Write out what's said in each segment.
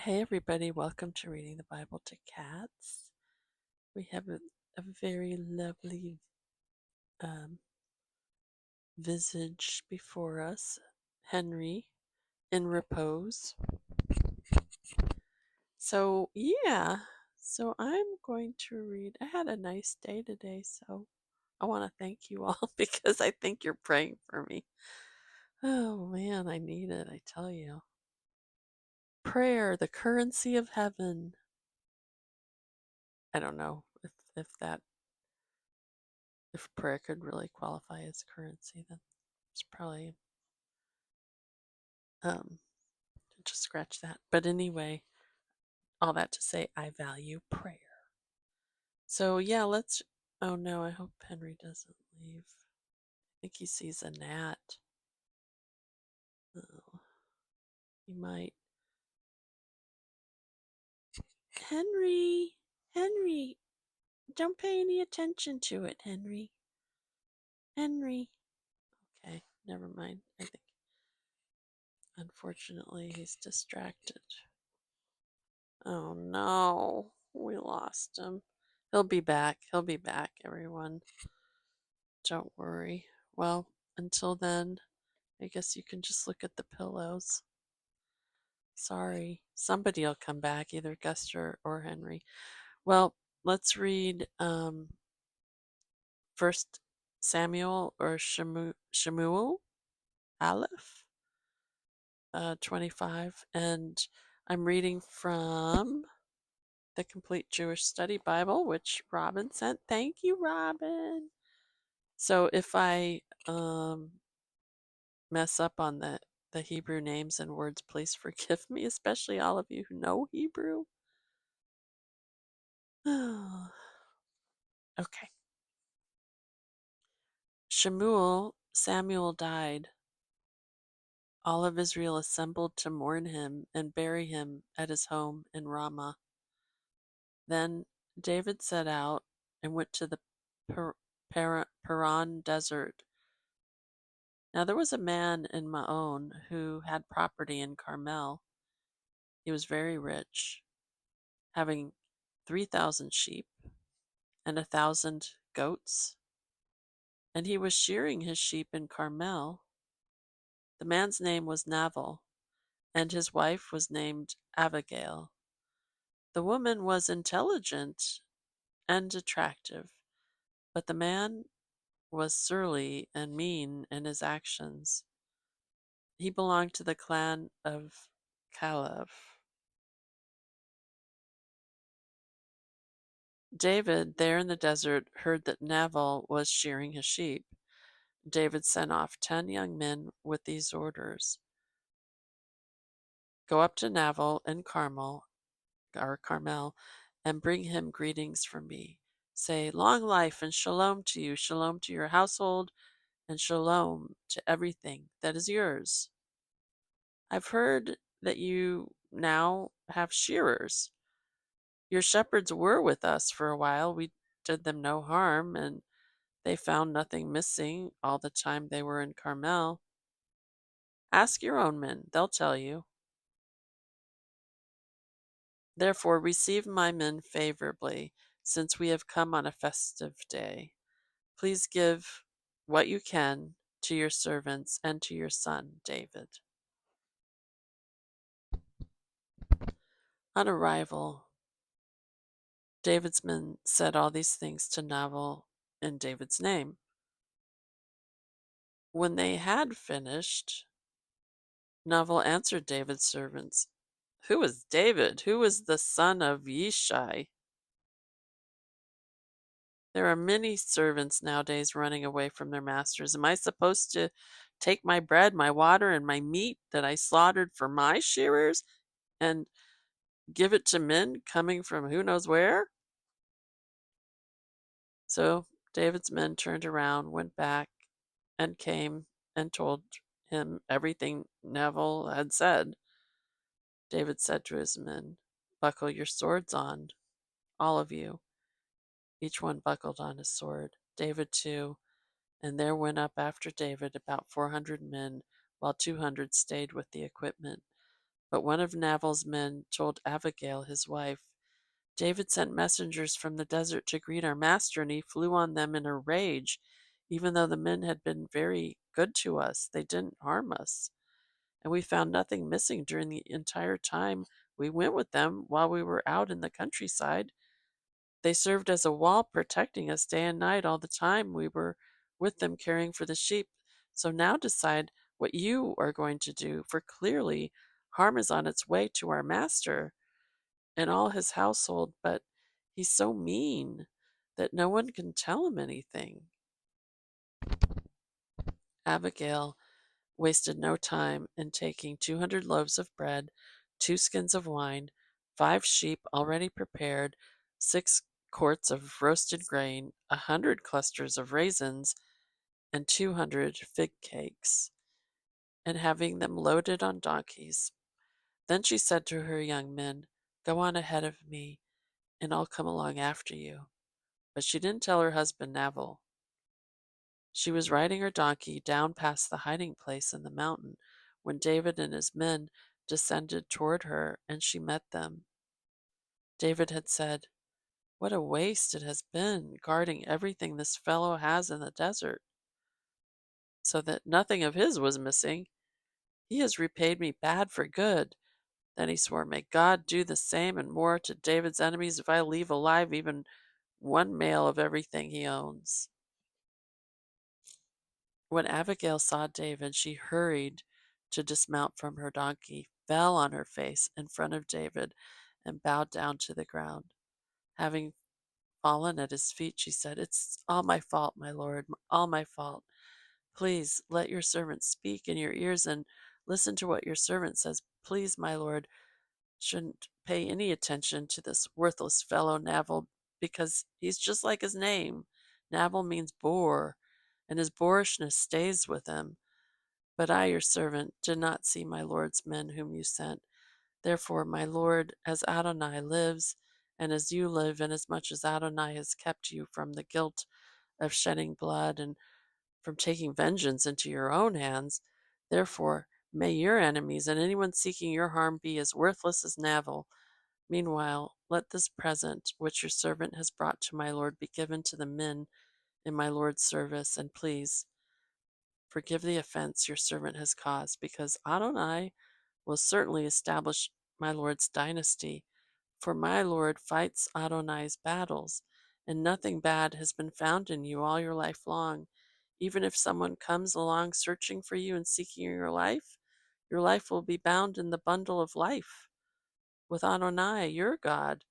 Hey, everybody, welcome to Reading the Bible to Cats. We have a very lovely um, visage before us, Henry in repose. So I'm going to read. I had a nice day today, so I want to thank you all because I think you're praying for me. Oh man, I need it, I tell you. Prayer, the currency of heaven. I don't know if prayer could really qualify as currency, then it's probably um just scratch that. But anyway, all that to say, I value prayer. So yeah, let's. Oh no, I hope Henry doesn't leave. I think he sees a gnat. Oh, he might. Henry, Henry, don't pay any attention to it, Henry. Henry. Okay, never mind. I think unfortunately he's distracted. Oh no, we lost him. He'll be back. He'll be back, everyone. Don't worry. Well, until then, I guess you can just look at the pillows. Sorry. Somebody'll come back, either Guster or Henry. Well, let's read First Samuel or Shemuel, Aleph, 25. And I'm reading from the Complete Jewish Study Bible, which Robin sent. Thank you, Robin. So if I mess up on the Hebrew names and words, please forgive me, especially all of you who know Hebrew. Okay. Samuel died. All of Israel assembled to mourn him and bury him at his home in Ramah. Then David set out and went to the Paran desert. Now there was a man in Maon who had property in Carmel. He was very rich, having 3,000 sheep and 1,000 goats, and he was shearing his sheep in Carmel. The man's name was Nabal, and his wife was named Abigail. The woman was intelligent and attractive, but the man was surly and mean in his actions. He belonged to the clan of Caleb. David, there in the desert, heard that Nabal was shearing his sheep. David sent off 10 young men with these orders: Go up to Nabal in Carmel, and bring him greetings from me. Say, long life and shalom to your household, and shalom to everything that is yours. I've heard that you now have shearers. Your shepherds were with us for a while. We did them no harm, and they found nothing missing all the time they were in Carmel. Ask your own men, they'll tell you. Therefore, receive my men favorably, since we have come on a festive day. Please give what you can to your servants and to your son, David. On arrival, David's men said all these things to Nabal in David's name. When they had finished, Nabal answered David's servants, Who is David? Who is the son of Yishai? There are many servants nowadays running away from their masters. Am I supposed to take my bread, my water, and my meat that I slaughtered for my shearers and give it to men coming from who knows where? So David's men turned around, went back, and came and told him everything Nabal had said. David said to his men, Buckle your swords on, all of you. Each one buckled on his sword. David too. And there went up after David about 400 men, while 200 stayed with the equipment. But one of Nabal's men told Abigail, his wife, David sent messengers from the desert to greet our master, and he flew on them in a rage. Even though the men had been very good to us, they didn't harm us. And we found nothing missing during the entire time we went with them while we were out in the countryside. They served as a wall protecting us day and night all the time we were with them caring for the sheep. So now decide what you are going to do, for clearly harm is on its way to our master and all his household, but he's so mean that no one can tell him anything. Abigail wasted no time in taking 200 loaves of bread, 2 skins of wine, 5 sheep already prepared, 6 quarts of roasted grain, 100 clusters of raisins, and 200 fig cakes, and having them loaded on donkeys. Then she said to her young men, Go on ahead of me, and I'll come along after you. But she didn't tell her husband Nabal. She was riding her donkey down past the hiding place in the mountain when David and his men descended toward her, and she met them. David had said, What a waste it has been guarding everything this fellow has in the desert, so that nothing of his was missing. He has repaid me bad for good. Then he swore, May God do the same and more to David's enemies if I leave alive even one male of everything he owns. When Abigail saw David, she hurried to dismount from her donkey, fell on her face in front of David, and bowed down to the ground. Having fallen at his feet, she said, It's all my fault, my lord, all my fault. Please let your servant speak in your ears and listen to what your servant says. Please, my lord, shouldn't pay any attention to this worthless fellow Nabal because he's just like his name. Nabal means boor, and his boorishness stays with him. But I, your servant, did not see my lord's men whom you sent. Therefore, my lord, as Adonai lives, and as you live, inasmuch as Adonai has kept you from the guilt of shedding blood and from taking vengeance into your own hands, therefore may your enemies and anyone seeking your harm be as worthless as Nabal. Meanwhile, let this present which your servant has brought to my lord be given to the men in my lord's service, and please forgive the offense your servant has caused, because Adonai will certainly establish my lord's dynasty. For my lord fights Adonai's battles, and nothing bad has been found in you all your life long. Even if someone comes along searching for you and seeking your life will be bound in the bundle of life with Adonai, your God.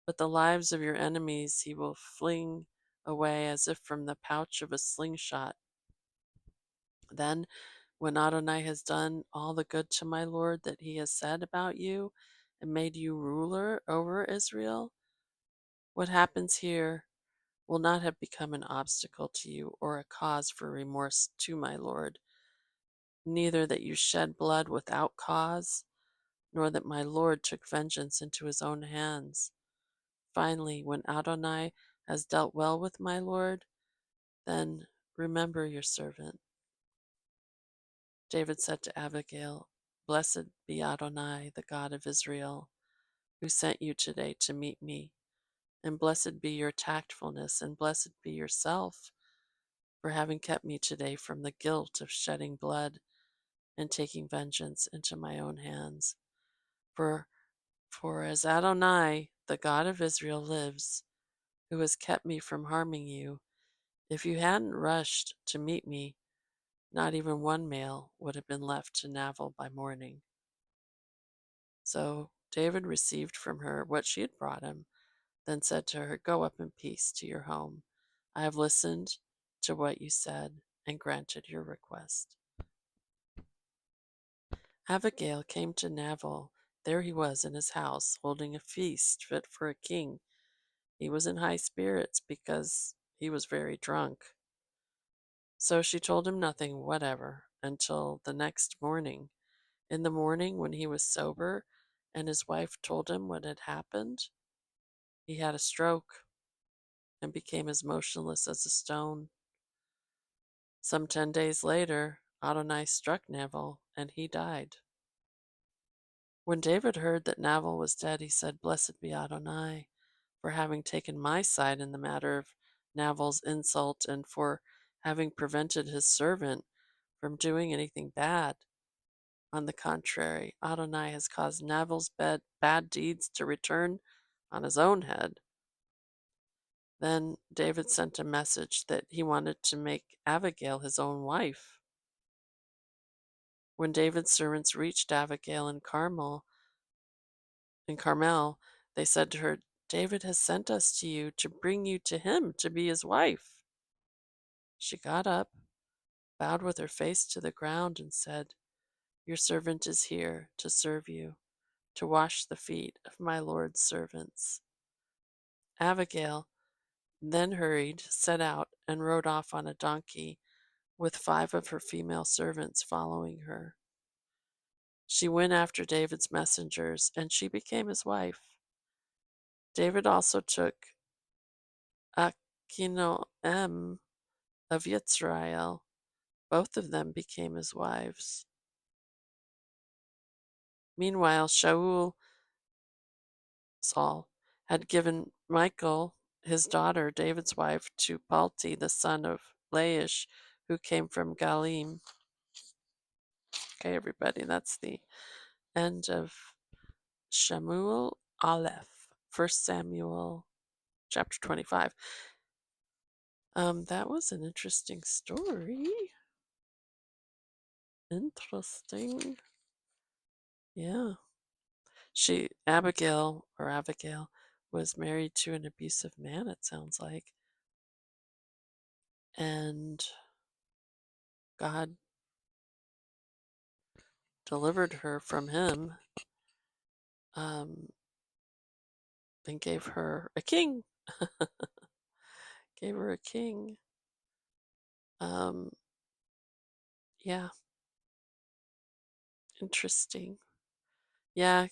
But the lives of your enemies he will fling away as if from the pouch of a slingshot. Then, when Adonai has done all the good to my Lord that he has said about you and made you ruler over Israel, what happens here will not have become an obstacle to you or a cause for remorse to my Lord, neither that you shed blood without cause, nor that my Lord took vengeance into his own hands. Finally, when Adonai has dealt well with my Lord, then remember your servant. David said to Abigail, Blessed be Adonai, the God of Israel, who sent you today to meet me. And blessed be your tactfulness, and blessed be yourself for having kept me today from the guilt of shedding blood and taking vengeance into my own hands. For, for as Adonai, the God of Israel, lives, who has kept me from harming you, if you hadn't rushed to meet me, not even one male would have been left to Nabal by morning. So David received from her what she had brought him, then said to her, Go up in peace to your home. I have listened to what you said and granted your request. Abigail came to Nabal. There he was in his house, holding a feast fit for a king. He was in high spirits because he was very drunk. So she told him nothing whatever until the next morning. In the morning, when he was sober and his wife told him what had happened, he had a stroke and became as motionless as a stone. Some 10 days later, Adonai struck Nabal and he died. When David heard that Nabal was dead, he said, "Blessed be Adonai for having taken my side in the matter of Nabal's insult and for having prevented his servant from doing anything bad. On the contrary, Adonai has caused Nabal's bad deeds to return on his own head." Then David sent a message that he wanted to make Abigail his own wife. When David's servants reached Abigail in Carmel, they said to her, "David has sent us to you to bring you to him to be his wife." She got up, bowed with her face to the ground, and said, "Your servant is here to serve you, to wash the feet of my Lord's servants." Abigail then hurried, set out, and rode off on a donkey, with 5 of her female servants following her. She went after David's messengers, and she became his wife. David also took Achinoam of Yisrael. Both of them became his wives. Meanwhile, Saul, had given Michal, his daughter, David's wife, to Palti, the son of Laish, who came from Galim. Okay, everybody, that's the end of Shemuel Aleph, 1 Samuel chapter 25. That was an interesting story. Interesting. Yeah. Abigail, was married to an abusive man, it sounds like. And God delivered her from him, um, and gave her a king. Gave her a king. Um, yeah, interesting. Yeah,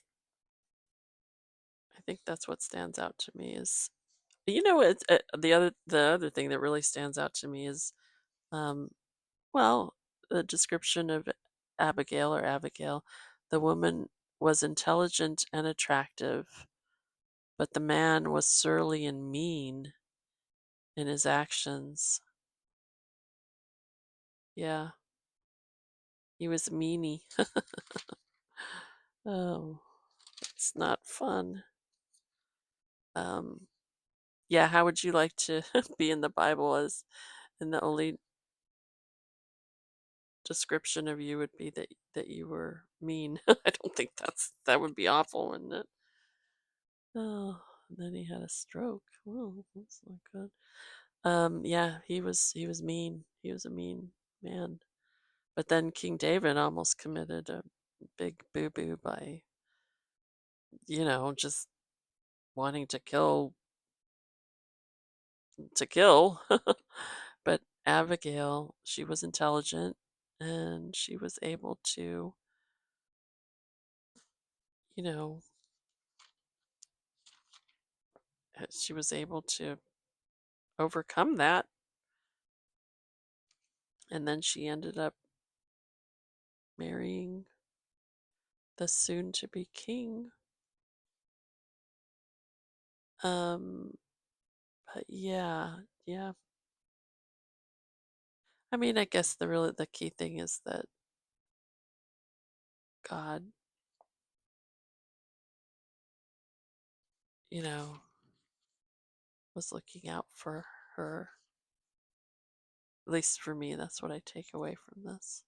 I think that's what stands out to me is, it's the other thing that really stands out to me is, um, well, the description of Abigail. The woman was intelligent and attractive, but the man was surly and mean in his actions. Yeah, he was a meanie. Oh, it's not fun. Um, yeah, how would you like to be in the Bible and the only description of you would be that you were mean? I don't think that would be awful, wouldn't it? Oh, and then he had a stroke. Oh, that's not good. Yeah, he was mean. He was a mean man. But then King David almost committed a big boo boo by, just wanting to kill. But Abigail, she was intelligent and she was able to, you know, she was able to overcome that. And then she ended up marrying the soon to be king. Um, but yeah, yeah. I mean, I guess the key thing is that God, you know, was looking out for her. At least for me, that's what I take away from this.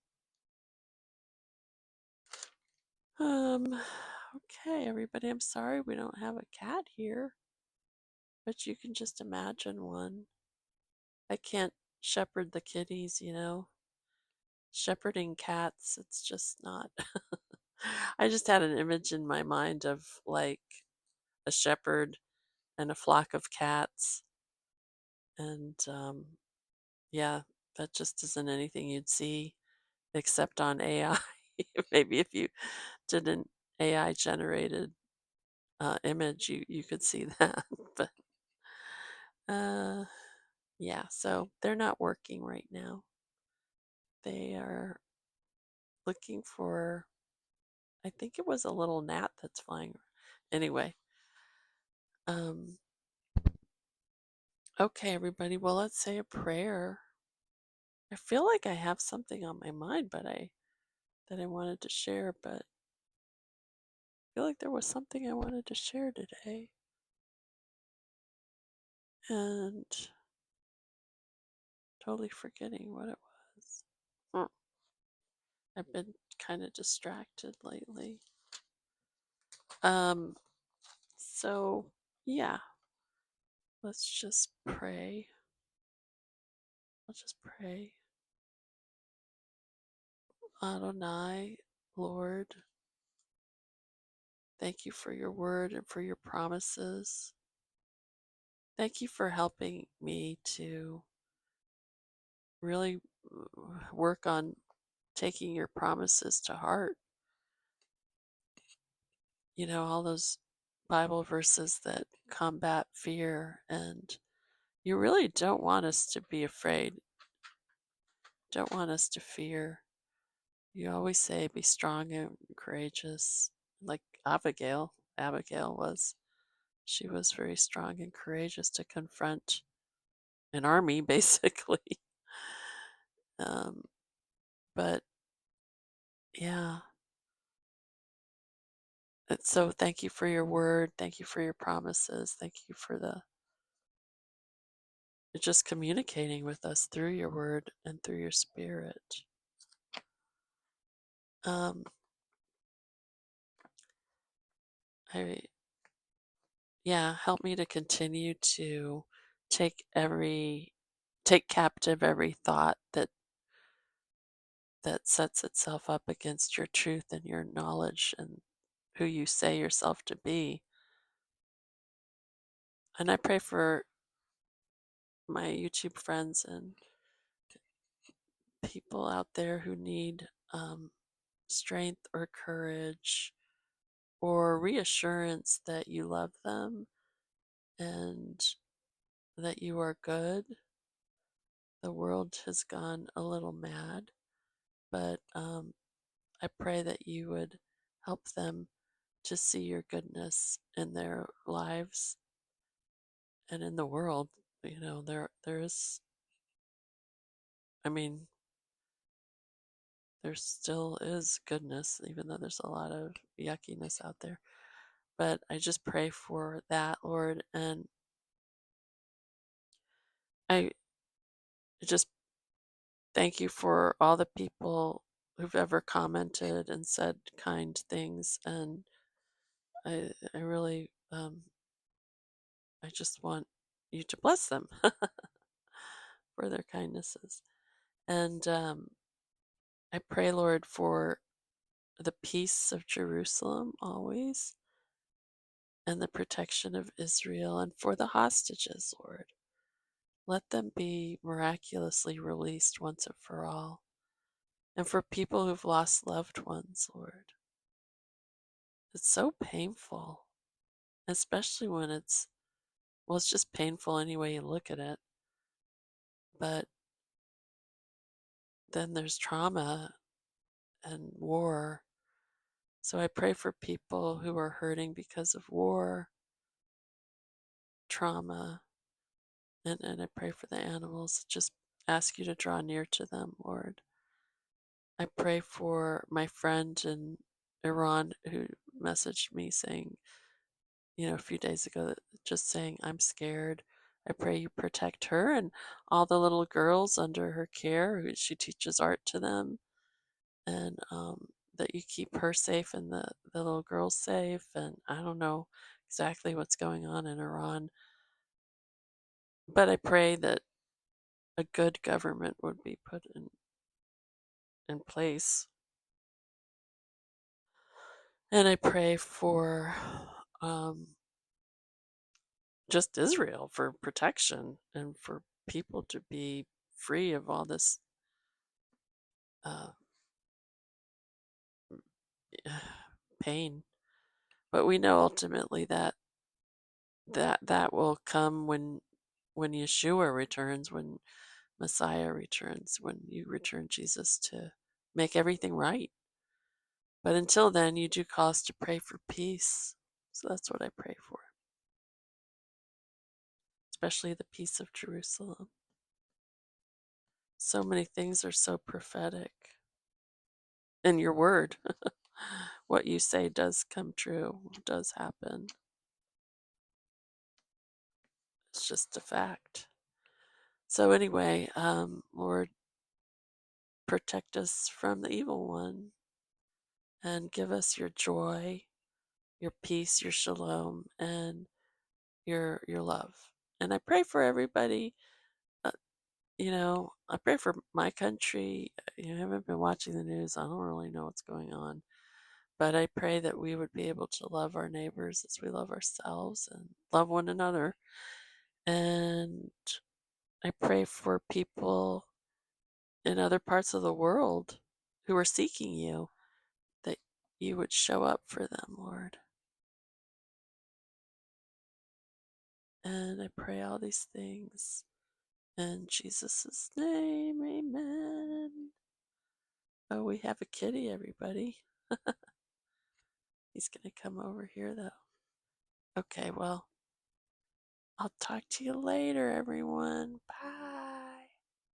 Okay, everybody, I'm sorry we don't have a cat here, but you can just imagine one. I can't shepherd the kitties. Shepherding cats, it's just not. I just had an image in my mind of like a shepherd and a flock of cats. And yeah, that just isn't anything you'd see except on AI. Maybe if you did an AI generated image, you could see that. But uh, yeah, so they're not working right now. They are looking for I think it was a little gnat that's flying. Anyway, um, okay, everybody. Well, let's say a prayer. I feel like I have something on my mind, but I that I wanted to share, but I feel like there was something I wanted to share today, and totally forgetting what it was. Hmm. I've been kind of distracted lately. Um, so yeah, let's just pray. Let's just pray. Adonai, Lord, thank you for your word and for your promises. Thank you for helping me to really work on taking your promises to heart. You know, all those Bible verses that combat fear, and you really don't want us to be afraid, don't want us to fear. You always say, be strong and courageous, like Abigail was. She was very strong and courageous to confront an army, basically. Um, but yeah, so thank you for your word. Thank you for your promises. Thank you for the just communicating with us through your word and through your spirit. Um, I yeah, help me to continue to take every take captive every thought that sets itself up against your truth and your knowledge and who you say yourself to be. And I pray for my YouTube friends and people out there who need strength or courage or reassurance that you love them and that you are good. The world has gone a little mad, but I pray that you would help them to see your goodness in their lives and in the world. You know, there is, I mean, there still is goodness, even though there's a lot of yuckiness out there. But I just pray for that, Lord, and I just thank you for all the people who've ever commented and said kind things, and I really, I just want you to bless them for their kindnesses. And I pray, Lord, for the peace of Jerusalem always and the protection of Israel and for the hostages, Lord. Let them be miraculously released once and for all. And for people who've lost loved ones, Lord. It's so painful, especially when well, it's just painful any way you look at it. But then there's trauma and war. So I pray for people who are hurting because of war, trauma, and I pray for the animals. Just ask you to draw near to them, Lord. I pray for my friend in Iran who messaged me saying, a few days ago, just saying, I'm scared. I pray you protect her and all the little girls under her care. She teaches art to them, and that you keep her safe and the little girls safe. And I don't know exactly what's going on in Iran, but I pray that a good government would be put in place. And I pray for um, just Israel for protection and for people to be free of all this uh, pain. But we know ultimately that will come when Yeshua returns, when Messiah returns, when you return Jesus to make everything right. But until then, you do call us to pray for peace. So that's what I pray for, especially the peace of Jerusalem. So many things are so prophetic in your word. What you say does come true, does happen. It's just a fact. So, anyway, Lord, protect us from the evil one and give us your joy, your peace, your shalom, and your love. And I pray for everybody. Uh, I pray for my country. I haven't been watching the news. I don't really know what's going on. But I pray that we would be able to love our neighbors as we love ourselves and love one another. And I pray for people in other parts of the world who are seeking you, that you would show up for them, Lord. And I pray all these things in Jesus' name, amen. Oh, we have a kitty, everybody. He's going to come over here, though. Okay, well, I'll talk to you later, everyone. Bye.